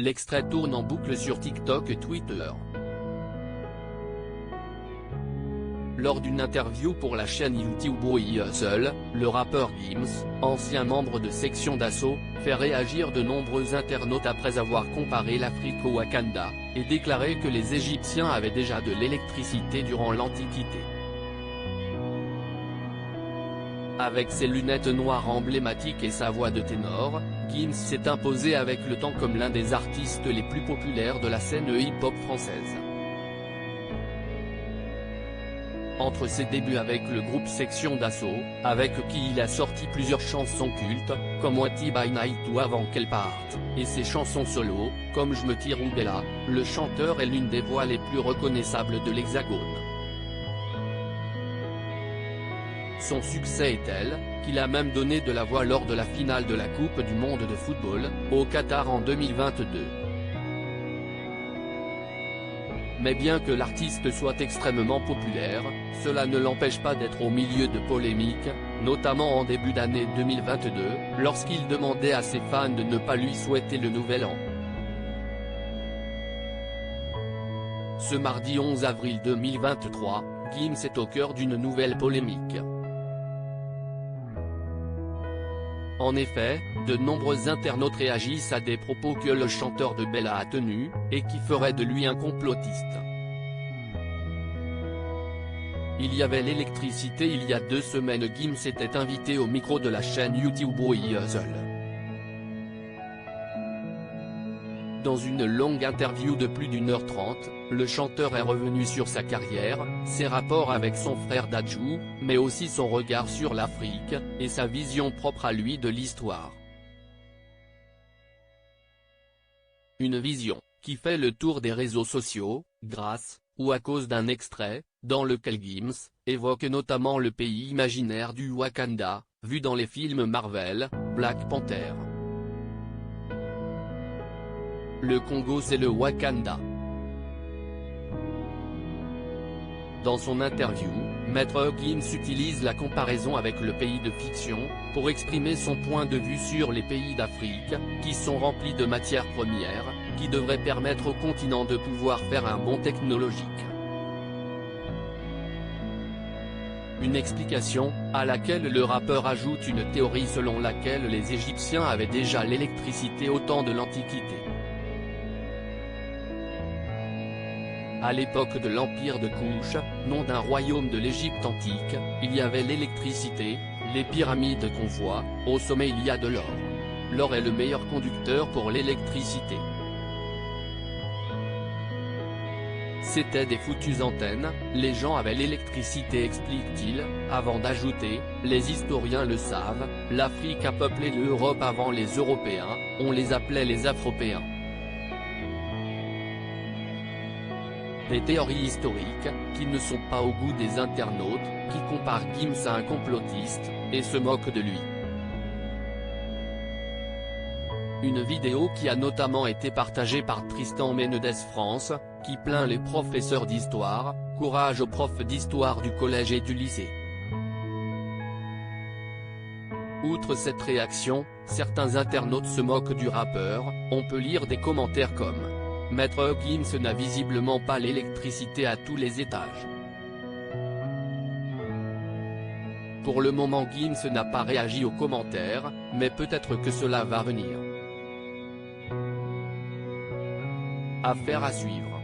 l'extrait tourne en boucle sur TikTok et Twitter. Lors d'une interview pour la chaîne YouTube Hustle, le rappeur Gims, ancien membre de Section d'Assaut, fait réagir de nombreux internautes après avoir comparé l'Afrique au Wakanda, et déclaré que les Égyptiens avaient déjà de l'électricité durant l'Antiquité. Avec ses lunettes noires emblématiques et sa voix de ténor, Gims s'est imposé avec le temps comme l'un des artistes les plus populaires de la scène hip-hop française. Entre ses débuts avec le groupe Section d'Assaut, avec qui il a sorti plusieurs chansons cultes, comme Wati by Night ou Avant qu'elle parte, et ses chansons solo, comme Je me tire ou Bella, le chanteur est l'une des voix les plus reconnaissables de l'Hexagone. Son succès est tel, qu'il a même donné de la voix lors de la finale de la Coupe du monde de football, au Qatar en 2022. Mais bien que l'artiste soit extrêmement populaire, cela ne l'empêche pas d'être au milieu de polémiques, notamment en début d'année 2022, lorsqu'il demandait à ses fans de ne pas lui souhaiter le nouvel an. Ce mardi 11 avril 2023, Gims est au cœur d'une nouvelle polémique. En effet, de nombreux internautes réagissent à des propos que le chanteur de Bella a tenus, et qui feraient de lui un complotiste. Il y avait l'électricité il y a 2 semaines. Gims était invité au micro de la chaîne YouTube Hustle. Dans une longue interview de plus d'1h30, le chanteur est revenu sur sa carrière, ses rapports avec son frère Dadju, mais aussi son regard sur l'Afrique, et sa vision propre à lui de l'histoire. Une vision, qui fait le tour des réseaux sociaux, grâce, ou à cause d'un extrait, dans lequel Gims évoque notamment le pays imaginaire du Wakanda, vu dans les films Marvel, Black Panther. Le Congo c'est le Wakanda. Dans son interview, Maître Gims utilise la comparaison avec le pays de fiction, pour exprimer son point de vue sur les pays d'Afrique, qui sont remplis de matières premières, qui devraient permettre au continent de pouvoir faire un bond technologique. Une explication, à laquelle le rappeur ajoute une théorie selon laquelle les Égyptiens avaient déjà l'électricité au temps de l'Antiquité. À l'époque de l'Empire de Kouch, nom d'un royaume de l'Égypte antique, il y avait l'électricité, les pyramides qu'on voit, au sommet il y a de l'or. L'or est le meilleur conducteur pour l'électricité. C'était des foutues antennes, les gens avaient l'électricité explique-t-il, avant d'ajouter, les historiens le savent, l'Afrique a peuplé l'Europe avant les Européens, on les appelait les Afropéens. Des théories historiques, qui ne sont pas au goût des internautes, qui comparent Gims à un complotiste, et se moquent de lui. Une vidéo qui a notamment été partagée par Tristan Menedès France, qui plaint les professeurs d'histoire, courage aux profs d'histoire du collège et du lycée. Outre cette réaction, certains internautes se moquent du rappeur, on peut lire des commentaires comme « Maître Gims n'a visiblement pas l'électricité à tous les étages ». Pour le moment Gims n'a pas réagi aux commentaires, mais peut-être que cela va venir. Affaire à suivre.